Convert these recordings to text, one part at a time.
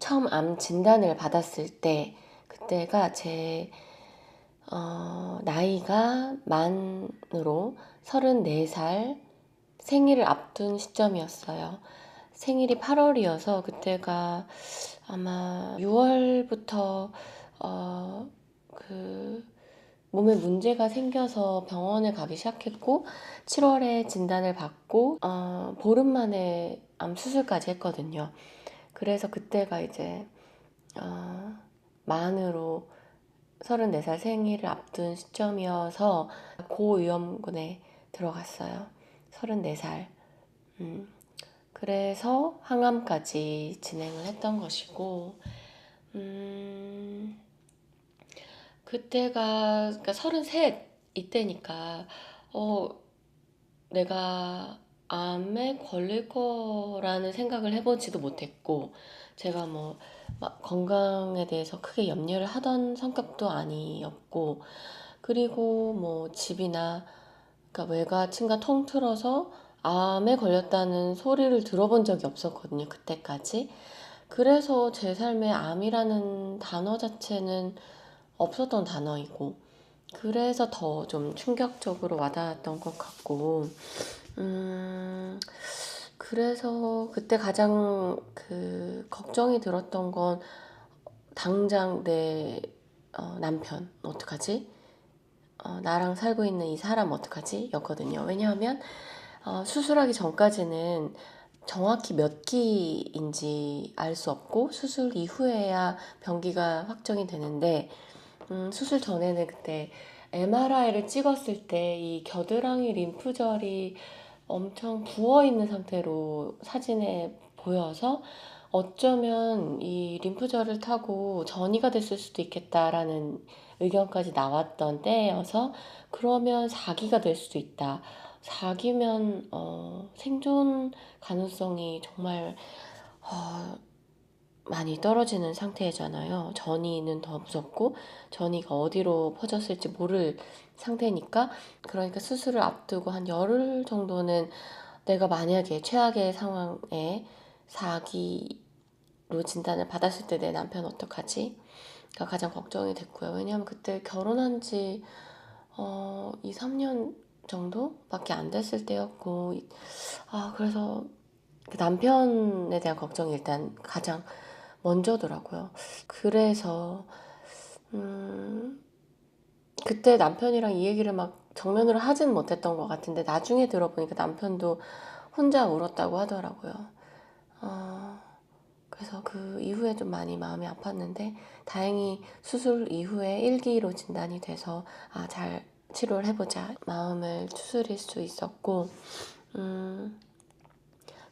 처음 암 진단을 받았을 때, 그때가 제 나이가 만으로 34살 생일을 앞둔 시점이었어요. 생일이 8월이어서 그때가 아마 6월부터 그 몸에 문제가 생겨서 병원에 가기 시작했고, 7월에 진단을 받고 보름 만에 암 수술까지 했거든요. 그래서 그때가 이제 만으로 34살 생일을 앞둔 시점이어서 고위험군에 들어갔어요. 34살. 그래서 항암까지 진행을 했던 것이고, 그때가 그러니까 33 이때니까 내가 암에 걸릴 거라는 생각을 해보지도 못했고, 제가 뭐 막 건강에 대해서 크게 염려를 하던 성격도 아니었고, 그리고 뭐 집이나 그러니까 외가 친가 통틀어서 암에 걸렸다는 소리를 들어본 적이 없었거든요, 그때까지. 그래서 제 삶에 암이라는 단어 자체는 없었던 단어이고, 그래서 더 좀 충격적으로 와닿았던 것 같고, 그래서 그때 가장 걱정이 들었던 건 당장 내 남편 어떡하지? 나랑 살고 있는 이 사람 어떡하지? 였거든요. 왜냐하면 수술하기 전까지는 정확히 몇 기인지 알 수 없고, 수술 이후에야 병기가 확정이 되는데, 수술 전에는 그때 MRI를 찍었을 때 이 겨드랑이 림프절이 엄청 부어 있는 상태로 사진에 보여서, 어쩌면 이 림프절을 타고 전이가 됐을 수도 있겠다라는 의견까지 나왔던 때여서, 그러면 4기가 될 수도 있다. 4기면 생존 가능성이 정말 많이 떨어지는 상태잖아요. 전이는 더 무섭고 전이가 어디로 퍼졌을지 모를 상태니까, 그러니까 수술을 앞두고 한 열흘 정도는 내가 만약에 최악의 상황에 4기로 진단을 받았을 때 내 남편 어떡하지? 가 가장 걱정이 됐고요. 왜냐하면 그때 결혼한 지 2, 3년 정도밖에 안 됐을 때였고, 그래서 그 남편에 대한 걱정이 일단 가장 먼저더라고요. 그래서 그때 남편이랑 이 얘기를 막 정면으로 하진 못했던 것 같은데, 나중에 들어보니까 남편도 혼자 울었다고 하더라고요. 그래서 그 이후에 좀 많이 마음이 아팠는데, 다행히 수술 이후에 1기로 진단이 돼서 잘 치료를 해보자 마음을 추스릴 수 있었고,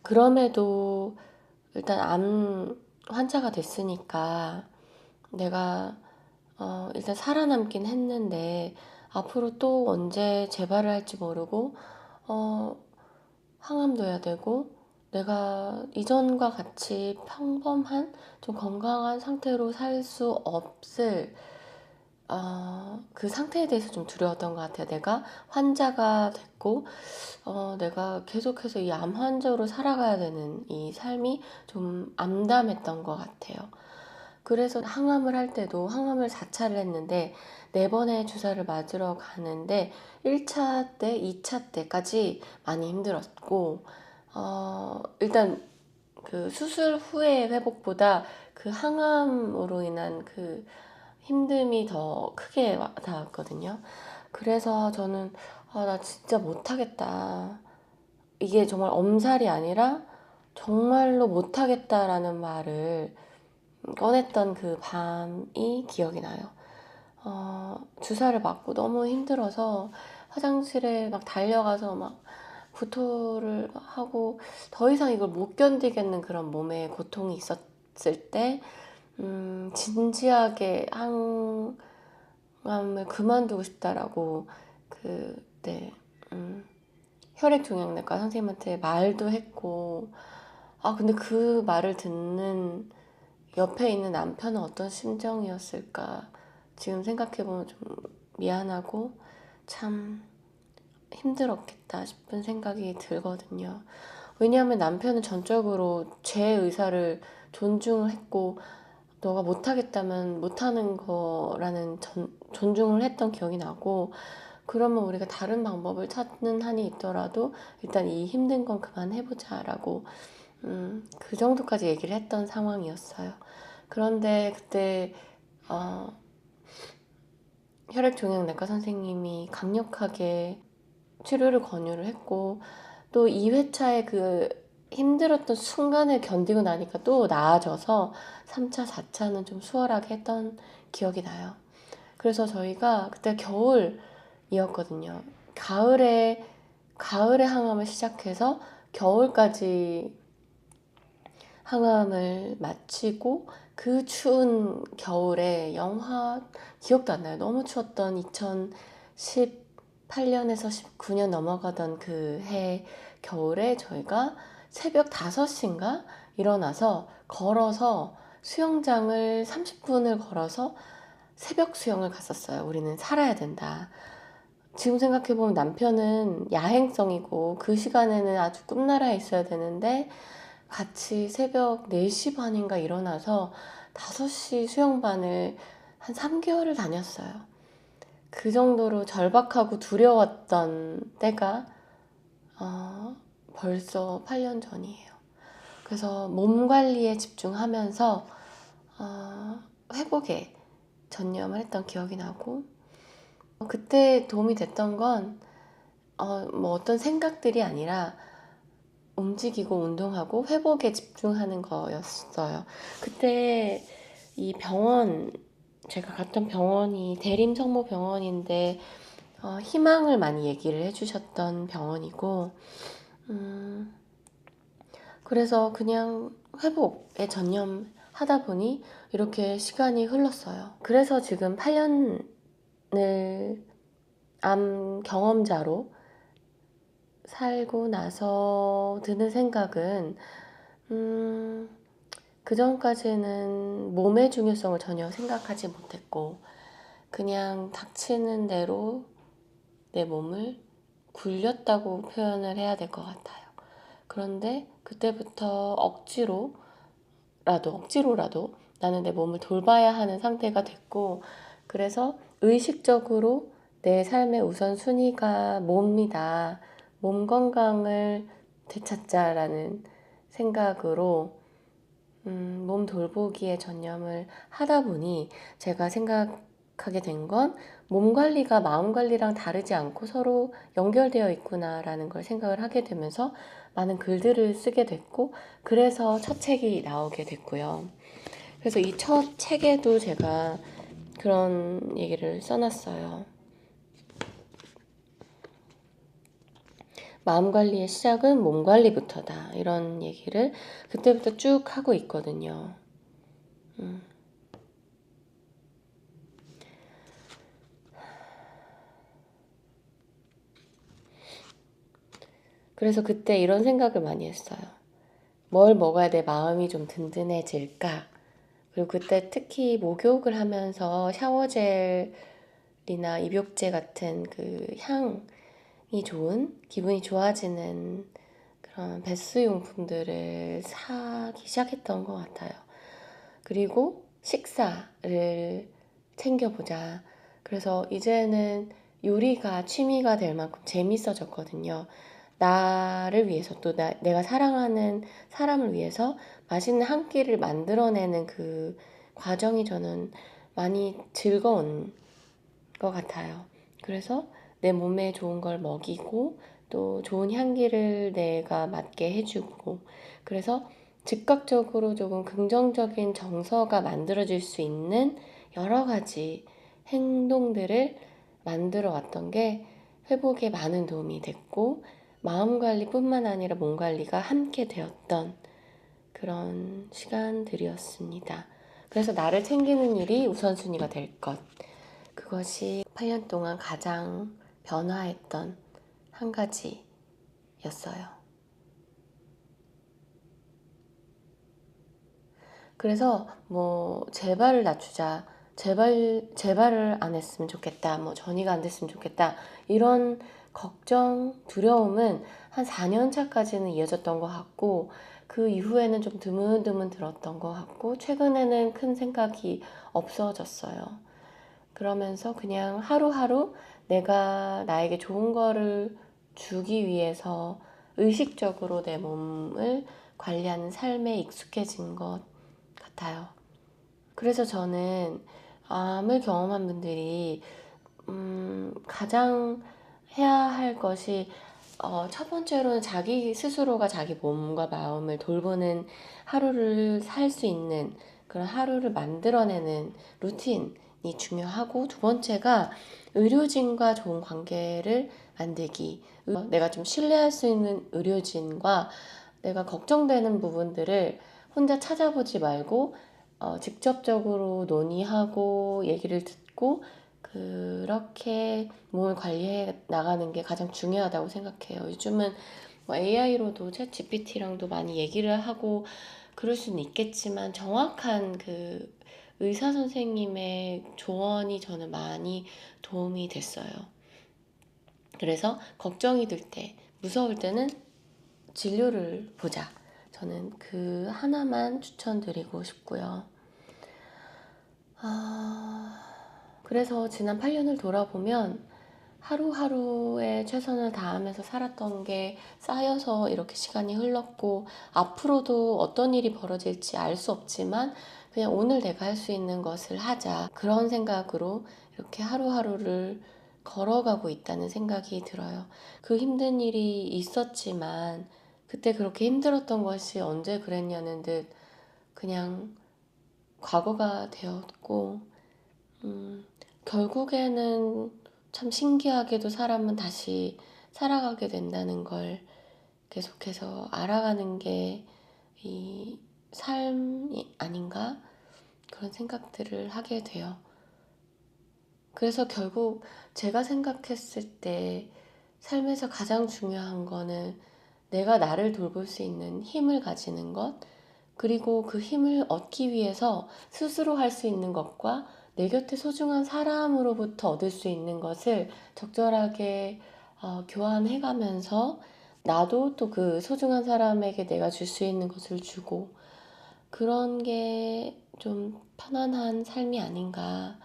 그럼에도 일단 암 환자가 됐으니까 내가 일단 살아남긴 했는데, 앞으로 또 언제 재발을 할지 모르고 항암도 해야 되고, 내가 이전과 같이 평범한 좀 건강한 상태로 살 수 없을 그 상태에 대해서 좀 두려웠던 것 같아요. 내가 환자가 됐고 내가 계속해서 이 암 환자로 살아가야 되는 이 삶이 좀 암담했던 것 같아요. 그래서 항암을 할 때도 항암을 4차를 했는데 4번의 주사를 맞으러 가는데 1차 때, 2차 때까지 많이 힘들었고, 일단 그 수술 후의 회복보다 그 항암으로 인한 그 힘듦이 더 크게 와닿았거든요. 그래서 저는 나 진짜 못하겠다. 이게 정말 엄살이 아니라 정말로 못하겠다라는 말을 꺼냈던 그 밤이 기억이 나요. 주사를 맞고 너무 힘들어서 화장실에 막 달려가서 막 구토를 하고 더 이상 이걸 못 견디겠는 그런 몸의 고통이 있었을 때, 진지하게 항암을 그만두고 싶다라고 그때 혈액종양내과 선생님한테 말도 했고, 근데 그 말을 듣는 옆에 있는 남편은 어떤 심정이었을까 지금 생각해보면 좀 미안하고 참 힘들었겠다 싶은 생각이 들거든요. 왜냐하면 남편은 전적으로 제 의사를 존중을 했고, 너가 못하겠다면 못하는 거라는 존중을 했던 기억이 나고, 그러면 우리가 다른 방법을 찾는 한이 있더라도 일단 이 힘든 건 그만해보자 라고 그 정도까지 얘기를 했던 상황이었어요. 그런데 그때 혈액종양내과 선생님이 강력하게 치료를 권유를 했고, 또 2회차에 그 힘들었던 순간을 견디고 나니까 또 나아져서 3차, 4차는 좀 수월하게 했던 기억이 나요. 그래서 저희가 그때 겨울이었거든요. 가을에 항암을 시작해서 겨울까지 항암을 마치고, 그 추운 겨울에 기억도 안 나요. 너무 추웠던 2018년에서 19년 넘어가던 그 해 겨울에 저희가 새벽 5시인가 일어나서 걸어서 수영장을 30분을 걸어서 새벽 수영을 갔었어요. 우리는 살아야 된다. 지금 생각해보면 남편은 야행성이고 그 시간에는 아주 꿈나라에 있어야 되는데, 같이 새벽 4시 반인가 일어나서 5시 수영반을 한 3개월을 다녔어요. 그 정도로 절박하고 두려웠던 때가 벌써 8년 전이에요. 그래서 몸 관리에 집중하면서 회복에 전념을 했던 기억이 나고, 그때 도움이 됐던 건 뭐 어떤 생각들이 아니라 움직이고 운동하고 회복에 집중하는 거였어요. 그때 이 제가 갔던 병원이 대림성모병원인데 희망을 많이 얘기를 해주셨던 병원이고, 그래서 그냥 회복에 전념하다 보니 이렇게 시간이 흘렀어요. 그래서 지금 8년을 암 경험자로 살고 나서 드는 생각은, 그 전까지는 몸의 중요성을 전혀 생각하지 못했고, 그냥 닥치는 대로 내 몸을 굴렸다고 표현을 해야 될 것 같아요. 그런데 그때부터 억지로라도 나는 내 몸을 돌봐야 하는 상태가 됐고, 그래서 의식적으로 내 삶의 우선순위가 몸이다. 몸 건강을 되찾자라는 생각으로 몸 돌보기에 전념을 하다 보니, 제가 생각하게 된 건 몸 관리가 마음 관리랑 다르지 않고 서로 연결되어 있구나라는 걸 생각을 하게 되면서 많은 글들을 쓰게 됐고, 그래서 첫 책이 나오게 됐고요. 그래서 이 첫 책에도 제가 그런 얘기를 써놨어요. 마음 관리의 시작은 몸 관리부터다. 이런 얘기를 그때부터 쭉 하고 있거든요. 그래서 그때 이런 생각을 많이 했어요. 뭘 먹어야 내 마음이 좀 든든해질까? 그리고 그때 특히 목욕을 하면서 샤워젤이나 입욕제 같은 그 향이 좋은, 기분이 좋아지는 그런 배수용품들을 사기 시작했던 것 같아요. 그리고 식사를 챙겨보자. 그래서 이제는 요리가 취미가 될 만큼 재밌어졌거든요. 나를 위해서, 또 내가 사랑하는 사람을 위해서 맛있는 한 끼를 만들어내는 그 과정이 저는 많이 즐거운 것 같아요. 그래서 내 몸에 좋은 걸 먹이고, 또 좋은 향기를 내가 맡게 해주고, 그래서 즉각적으로 조금 긍정적인 정서가 만들어질 수 있는 여러 가지 행동들을 만들어 왔던 게 회복에 많은 도움이 됐고, 마음 관리뿐만 아니라 몸 관리가 함께 되었던 그런 시간들이었습니다. 그래서 나를 챙기는 일이 우선순위가 될 것. 그것이 8년 동안 가장 변화했던 한 가지였어요. 그래서 뭐 제발을 낮추자, 제발을 안 했으면 좋겠다, 뭐 전이가 안 됐으면 좋겠다, 이런 걱정, 두려움은 한 4년 차까지는 이어졌던 것 같고, 그 이후에는 좀 드문드문 들었던 것 같고 최근에는 큰 생각이 없어졌어요. 그러면서 그냥 하루하루 내가 나에게 좋은 거를 주기 위해서 의식적으로 내 몸을 관리하는 삶에 익숙해진 것 같아요. 그래서 저는 암을 경험한 분들이 가장 해야 할 것이 첫 번째로는 자기 스스로가 자기 몸과 마음을 돌보는 하루를 살 수 있는 그런 하루를 만들어내는 루틴이 중요하고, 두 번째가 의료진과 좋은 관계를 만들기. 내가 좀 신뢰할 수 있는 의료진과 내가 걱정되는 부분들을 혼자 찾아보지 말고 직접적으로 논의하고 얘기를 듣고 그렇게 몸을 관리해 나가는 게 가장 중요하다고 생각해요. 요즘은 뭐 AI로도 챗 GPT랑도 많이 얘기를 하고 그럴 수는 있겠지만 정확한 그 의사 선생님의 조언이 저는 많이 도움이 됐어요. 그래서 걱정이 들 때, 무서울 때는 진료를 보자. 저는 그 하나만 추천드리고 싶고요. 그래서 지난 8년을 돌아보면 하루하루에 최선을 다하면서 살았던 게 쌓여서 이렇게 시간이 흘렀고, 앞으로도 어떤 일이 벌어질지 알 수 없지만 그냥 오늘 내가 할 수 있는 것을 하자, 그런 생각으로 이렇게 하루하루를 걸어가고 있다는 생각이 들어요. 그 힘든 일이 있었지만 그때 그렇게 힘들었던 것이 언제 그랬냐는 듯 그냥 과거가 되었고, 결국에는 참 신기하게도 사람은 다시 살아가게 된다는 걸 계속해서 알아가는 게 이 삶이 아닌가, 그런 생각들을 하게 돼요. 그래서 결국 제가 생각했을 때 삶에서 가장 중요한 거는 내가 나를 돌볼 수 있는 힘을 가지는 것, 그리고 그 힘을 얻기 위해서 스스로 할 수 있는 것과 내 곁에 소중한 사람으로부터 얻을 수 있는 것을 적절하게 교환해가면서 나도 또 그 소중한 사람에게 내가 줄 수 있는 것을 주고, 그런 게 좀 편안한 삶이 아닌가,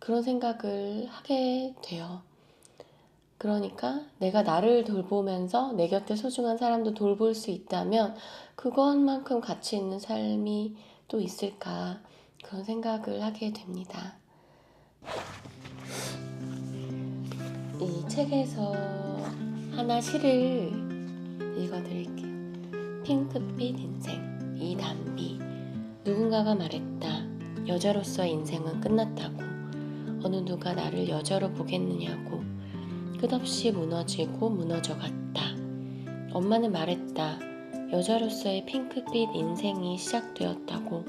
그런 생각을 하게 돼요. 그러니까 내가 나를 돌보면서 내 곁에 소중한 사람도 돌볼 수 있다면 그것만큼 가치 있는 삶이 또 있을까, 그런 생각을 하게 됩니다. 이 책에서 하나 시를 읽어드릴게요. 핑크빛 인생 이담비. 누군가가 말했다. 여자로서의 인생은 끝났다고. 어느 누가 나를 여자로 보겠느냐고. 끝없이 무너지고 무너져 갔다. 엄마는 말했다. 여자로서의 핑크빛 인생이 시작되었다고.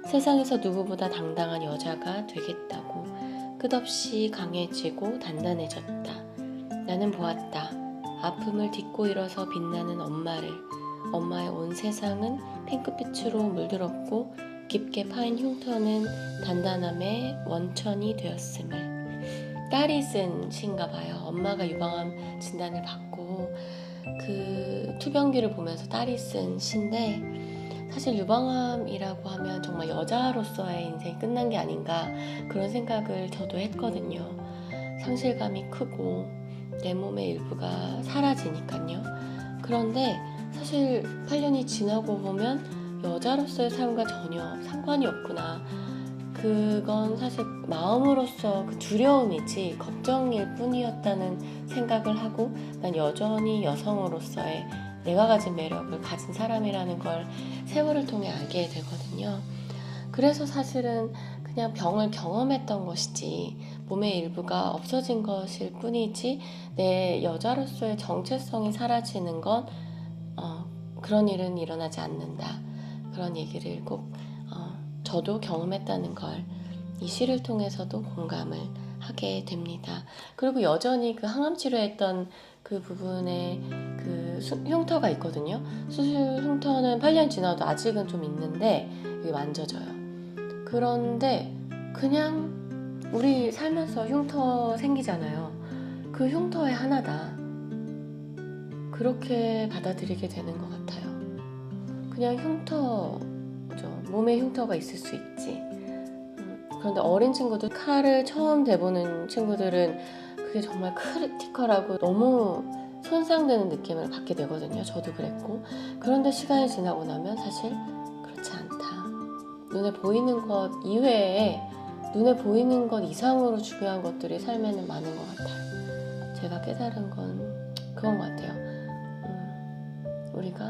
세상에서 누구보다 당당한 여자가 되겠다고. 끝없이 강해지고 단단해졌다. 나는 보았다. 아픔을 딛고 일어서 빛나는 엄마를. 엄마의 온 세상은 핑크빛으로 물들었고 깊게 파인 흉터는 단단함의 원천이 되었음을. 딸이 쓴 시인가 봐요. 엄마가 유방암 진단을 받고 그 투병기를 보면서 딸이 쓴 시인데, 사실 유방암이라고 하면 정말 여자로서의 인생이 끝난 게 아닌가, 그런 생각을 저도 했거든요. 상실감이 크고 내 몸의 일부가 사라지니까요. 그런데 사실 8년이 지나고 보면 여자로서의 삶과 전혀 상관이 없구나. 그건 사실 마음으로서 그 두려움이지 걱정일 뿐이었다는 생각을 하고, 난 여전히 여성으로서의 내가 가진 매력을 가진 사람이라는 걸 세월을 통해 알게 되거든요. 그래서 사실은 그냥 병을 경험했던 것이지 몸의 일부가 없어진 것일 뿐이지 내 여자로서의 정체성이 사라지는 건 그런 일은 일어나지 않는다, 그런 얘기를 꼭 저도 경험했다는 걸 이 시를 통해서도 공감을 하게 됩니다. 그리고 여전히 그 항암 치료했던 그 부분에 그 흉터가 있거든요. 수술 흉터는 8년 지나도 아직은 좀 있는데 이게 만져져요. 그런데 그냥 우리 살면서 흉터 생기잖아요. 그 흉터의 하나다, 그렇게 받아들이게 되는 것 같아요. 그냥 몸에 흉터가 있을 수 있지. 그런데 어린 친구들, 칼을 처음 대보는 친구들은 그게 정말 크리티컬하고 너무 손상되는 느낌을 받게 되거든요. 저도 그랬고. 그런데 시간이 지나고 나면 사실 그렇지 않다. 눈에 보이는 것 이외에 눈에 보이는 것 이상으로 중요한 것들이 삶에는 많은 것 같아요. 제가 깨달은 건 그건 것 같아요. 우리가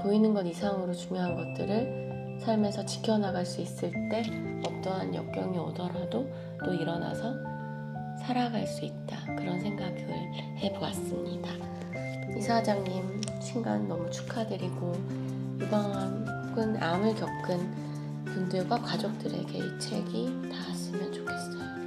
보이는 것 이상으로 중요한 것들을 삶에서 지켜나갈 수 있을 때 어떠한 역경이 오더라도 또 일어나서 살아갈 수 있다. 그런 생각을 해보았습니다. 이사장님 신간 너무 축하드리고 유방암 혹은 암을 겪은 분들과 가족들에게 이 책이 닿았으면 좋겠어요.